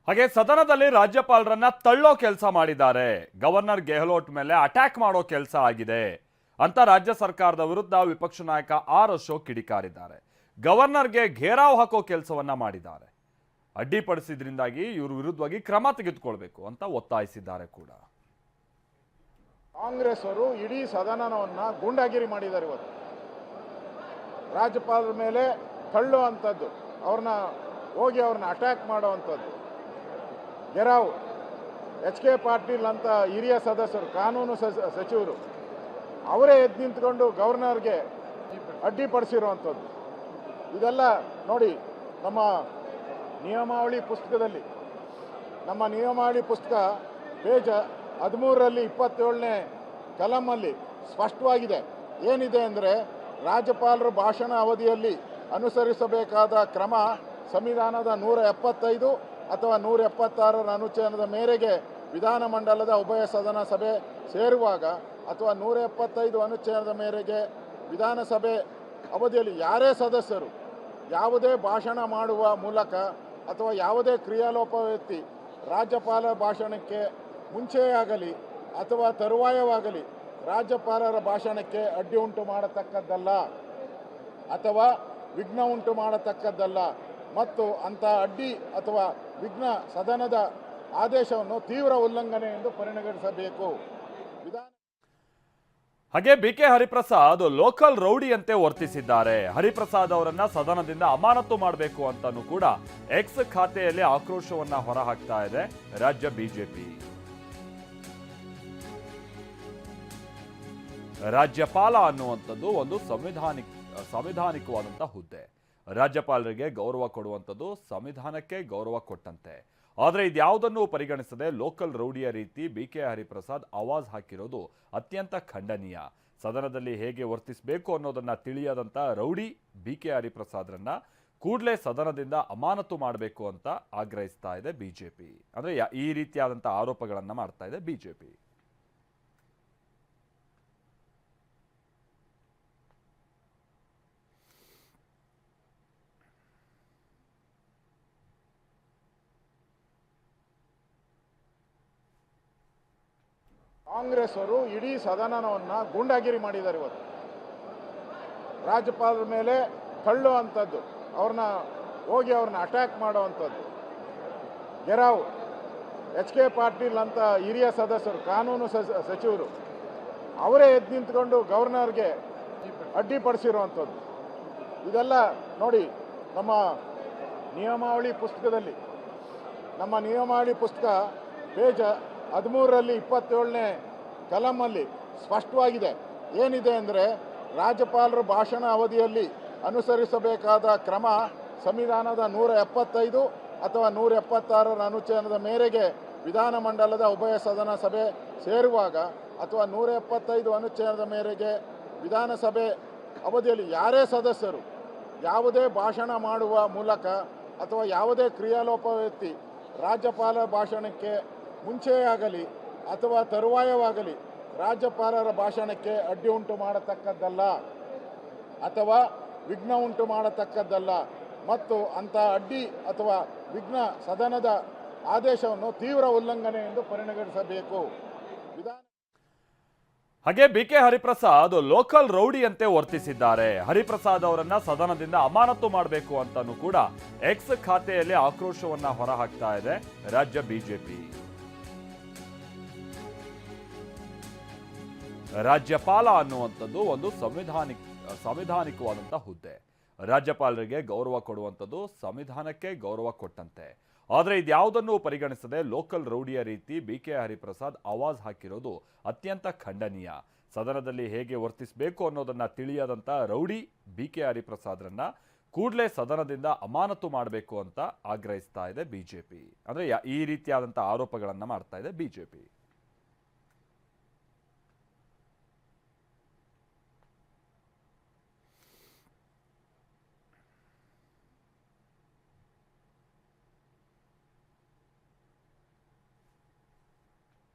ಹಾಗೆ ಸದನದಲ್ಲಿ ರಾಜ್ಯಪಾಲರನ್ನ ತಳ್ಳೋ ಕೆಲಸ ಮಾಡಿದ್ದಾರೆ. ಗವರ್ನರ್ ಗೆಹ್ಲೋಟ್ ಮೇಲೆ ಅಟ್ಯಾಕ್ ಮಾಡೋ ಕೆಲಸ ಆಗಿದೆ ಅಂತ ರಾಜ್ಯ ಸರ್ಕಾರದ ವಿರುದ್ಧ ವಿಪಕ್ಷ ನಾಯಕ ಆರ್ ಅಶೋಕ್ ಕಿಡಿಕಾರಿದ್ದಾರೆ. ಗವರ್ನರ್ಗೆ ಘೇರಾವ್ ಹಾಕೋ ಕೆಲಸವನ್ನ ಮಾಡಿದ್ದಾರೆ. ಅಡ್ಡಿಪಡಿಸಿದ್ರಿಂದಾಗಿ ಇವರು ವಿರುದ್ಧವಾಗಿ ಕ್ರಮ ತೆಗೆದುಕೊಳ್ಬೇಕು ಅಂತ ಒತ್ತಾಯಿಸಿದ್ದಾರೆ ಕೂಡ. ಕಾಂಗ್ರೆಸ್ ಅವರು ಇಡೀ ಸದನವನ್ನ ಗೂಂಡಾಗಿರಿ ಮಾಡಿದ್ದಾರೆ. ಇವತ್ತು ರಾಜ್ಯಪಾಲರ ಮೇಲೆ ತಳ್ಳುವಂಥದ್ದು, ಅವ್ರನ್ನ ಅಟ್ಯಾಕ್ ಮಾಡುವಂಥದ್ದು. ಗೆರಾವ್ HK ಪಾಟೀಲ್ ಅಂತ ಹಿರಿಯ ಸದಸ್ಯರು, ಕಾನೂನು ಸಚಿವರು, ಅವರೇ ಎದ್ದು ನಿಂತ್ಕೊಂಡು ಗವರ್ನರ್ಗೆ ಅಡ್ಡಿಪಡಿಸಿರುವಂಥದ್ದು. ಇದೆಲ್ಲ ನೋಡಿ, ನಮ್ಮ ನಿಯಮಾವಳಿ ಪುಸ್ತಕ ಪೇಜ್ 13ರಲ್ಲಿ 27ನೇ ಕಲಮಲ್ಲಿ ಸ್ಪಷ್ಟವಾಗಿದೆ. ಏನಿದೆ ಅಂದರೆ, ರಾಜ್ಯಪಾಲರು ಭಾಷಣ ಅವಧಿಯಲ್ಲಿ ಅನುಸರಿಸಬೇಕಾದ ಕ್ರಮ ಸಂವಿಧಾನದ 175 ಅಥವಾ 176ರ ಅನುಚ್ಛೇದದ ಮೇರೆಗೆ ವಿಧಾನಮಂಡಲದ ಉಭಯ ಸದನ ಸಭೆ ಸೇರುವಾಗ ಅಥವಾ 175 ಅನುಚ್ಛೇದದ ಮೇರೆಗೆ ವಿಧಾನಸಭೆ ಅವಧಿಯಲ್ಲಿ ಯಾರೇ ಸದಸ್ಯರು ಯಾವುದೇ ಭಾಷಣ ಮಾಡುವ ಮೂಲಕ ಅಥವಾ ಯಾವುದೇ ಕ್ರಿಯಾಲೋಪವೆತ್ತಿ ರಾಜ್ಯಪಾಲರ ಭಾಷಣಕ್ಕೆ ಮುಂಚೆಯಾಗಲಿ ಅಥವಾ ತರುವಾಯವಾಗಲಿ ರಾಜ್ಯಪಾಲರ ಭಾಷಣಕ್ಕೆ ಅಡ್ಡಿ ಉಂಟು ಮಾಡತಕ್ಕದ್ದಲ್ಲ ಅಥವಾ ವಿಘ್ನ ಉಂಟು ಮಾಡತಕ್ಕದ್ದಲ್ಲ ಮತ್ತು ಅಂಥ ಅಡ್ಡಿ ಅಥವಾ ವಿಘ್ನ ಸದನದ ಆದೇಶವನ್ನು ತೀವ್ರ ಉಲ್ಲಂಘನೆ ಎಂದು ಪರಿಗಣಿಸಬೇಕು. ಹಾಗೆ BK ಹರಿಪ್ರಸಾದ್ ಲೋಕಲ್ ರೌಡಿಯಂತೆ ವರ್ತಿಸಿದ್ದಾರೆ. ಹರಿಪ್ರಸಾದ್ ಅವರನ್ನ ಸದನದಿಂದ ಅಮಾನತು ಮಾಡಬೇಕು ಅಂತಾನೂ ಕೂಡ ಎಕ್ಸ್ ಖಾತೆಯಲ್ಲಿ ಆಕ್ರೋಶವನ್ನ ಹೊರಹಾಕ್ತಾ ಇದೆ ರಾಜ್ಯ ಬಿಜೆಪಿ. ರಾಜ್ಯಪಾಲ ಅನ್ನುವಂಥದ್ದು ಒಂದು ಸಂವಿಧಾನಿಕವಾದಂತಹ ಹುದ್ದೆ. ರಾಜ್ಯಪಾಲರಿಗೆ ಗೌರವ ಕೊಡುವಂಥದ್ದು ಸಂವಿಧಾನಕ್ಕೆ ಗೌರವ ಕೊಟ್ಟಂತೆ. ಆದರೆ ಇದ್ಯಾವುದನ್ನು ಪರಿಗಣಿಸದೆ ಲೋಕಲ್ ರೌಡಿಯ ರೀತಿ BK ಹರಿಪ್ರಸಾದ್ ಆವಾಜ್ ಹಾಕಿರೋದು ಅತ್ಯಂತ ಖಂಡನೀಯ. ಸದನದಲ್ಲಿ ಹೇಗೆ ವರ್ತಿಸಬೇಕು ಅನ್ನೋದನ್ನ ತಿಳಿಯದಂತ ರೌಡಿ BK ಹರಿಪ್ರಸಾದ್ರನ್ನ ಕೂಡಲೇ ಸದನದಿಂದ ಅಮಾನತು ಮಾಡಬೇಕು ಅಂತ ಆಗ್ರಹಿಸ್ತಾ ಇದೆ ಬಿಜೆಪಿ. ಅಂದ್ರೆ ಈ ರೀತಿಯಾದಂಥ ಆರೋಪಗಳನ್ನ ಮಾಡ್ತಾ ಇದೆ ಬಿಜೆಪಿ. ಕಾಂಗ್ರೆಸ್ ಅವರು ಇಡೀ ಸದನವನ್ನ ಗೂಂಡಾಗಿರಿ ಮಾಡಿದ್ದಾರೆ. ಇವತ್ತು ರಾಜ್ಯಪಾಲರ ಮೇಲೆ ತಳ್ಳುವಂಥದ್ದು, ಅವ್ರನ್ನ ಅಟ್ಯಾಕ್ ಮಾಡುವಂಥದ್ದು. ಗೆರಾವ್ HK ಪಾಟೀಲ್ ಅಂತ ಹಿರಿಯ ಸದಸ್ಯರು, ಕಾನೂನು ಸಚಿವರು, ಅವರೇ ಎದ್ದು ನಿಂತ್ಕೊಂಡು ಗವರ್ನರ್ಗೆ ಅಡ್ಡಿಪಡಿಸಿರುವಂಥದ್ದು. ಇದೆಲ್ಲ ನೋಡಿ, ನಮ್ಮ ನಿಯಮಾವಳಿ ಪುಸ್ತಕ ಪೇಜ್ 13ರಲ್ಲಿ 27ನೇ ಕಲಮಲ್ಲಿ ಸ್ಪಷ್ಟವಾಗಿದೆ. ಏನಿದೆ ಅಂದರೆ, ರಾಜ್ಯಪಾಲರು ಭಾಷಣ ಅವಧಿಯಲ್ಲಿ ಅನುಸರಿಸಬೇಕಾದ ಕ್ರಮ ಸಂವಿಧಾನದ 175 ಅಥವಾ 176ರ ಅನುಚ್ಛೇದದ ಮೇರೆಗೆ ವಿಧಾನಮಂಡಲದ ಉಭಯ ಸದನ ಸಭೆ ಸೇರುವಾಗ ಅಥವಾ 175 ಅನುಚ್ಛೇದದ ಮೇರೆಗೆ ವಿಧಾನಸಭೆ ಅವಧಿಯಲ್ಲಿ ಯಾರೇ ಸದಸ್ಯರು ಯಾವುದೇ ಭಾಷಣ ಮಾಡುವ ಮೂಲಕ ಅಥವಾ ಯಾವುದೇ ಕ್ರಿಯಾಲೋಪವೆತ್ತಿ ರಾಜ್ಯಪಾಲರ ಭಾಷಣಕ್ಕೆ ಮುಂಚೆಯಾಗಲಿ ಅಥವಾ ತರುವಾಯವಾಗಲಿ ರಾಜ್ಯಪಾಲರ ಭಾಷಣಕ್ಕೆ ಅಡ್ಡಿ ಉಂಟು ಮಾಡತಕ್ಕದ್ದಲ್ಲ ಅಥವಾ ವಿಘ್ನ ಉಂಟು ಮಾಡತಕ್ಕದ್ದಲ್ಲ ಮತ್ತು ಅಂಥ ಅಡ್ಡಿ ಅಥವಾ ವಿಘ್ನ ಸದನದ ಆದೇಶವನ್ನು ತೀವ್ರ ಉಲ್ಲಂಘನೆ ಎಂದು ಪರಿಗಣಿಸಬೇಕು. ಹಾಗೆ BK ಹರಿಪ್ರಸಾದ್ ಲೋಕಲ್ ರೌಡಿಯಂತೆ ವರ್ತಿಸಿದ್ದಾರೆ. ಹರಿಪ್ರಸಾದ್ ಅವರನ್ನ ಸದನದಿಂದ ಅಮಾನತು ಮಾಡಬೇಕು ಅಂತಾನೂ ಕೂಡ ಎಕ್ಸ್ ಖಾತೆಯಲ್ಲಿ ಆಕ್ರೋಶವನ್ನ ಹೊರಹಾಕ್ತಾ ಇದೆ ರಾಜ್ಯ ಬಿಜೆಪಿ. ರಾಜ್ಯಪಾಲ ಅನ್ನುವಂಥದ್ದು ಒಂದು ಸಂವಿಧಾನಿಕವಾದಂತಹ ಹುದ್ದೆ. ರಾಜ್ಯಪಾಲರಿಗೆ ಗೌರವ ಕೊಡುವಂಥದ್ದು ಸಂವಿಧಾನಕ್ಕೆ ಗೌರವ ಕೊಟ್ಟಂತೆ. ಆದರೆ ಇದ್ಯಾವುದನ್ನು ಪರಿಗಣಿಸದೆ ಲೋಕಲ್ ರೌಡಿಯ ರೀತಿ BK ಹರಿಪ್ರಸಾದ್ ಆವಾಜ್ ಹಾಕಿರೋದು ಅತ್ಯಂತ ಖಂಡನೀಯ. ಸದನದಲ್ಲಿ ಹೇಗೆ ವರ್ತಿಸಬೇಕು ಅನ್ನೋದನ್ನ ತಿಳಿಯದಂತ ರೌಡಿ BK ಹರಿಪ್ರಸಾದ್ರನ್ನ ಕೂಡಲೇ ಸದನದಿಂದ ಅಮಾನತು ಮಾಡಬೇಕು ಅಂತ ಆಗ್ರಹಿಸ್ತಾ ಇದೆ ಬಿಜೆಪಿ. ಅಂದ್ರೆ ಈ ರೀತಿಯಾದಂಥ ಆರೋಪಗಳನ್ನ ಮಾಡ್ತಾ ಇದೆ ಬಿಜೆಪಿ.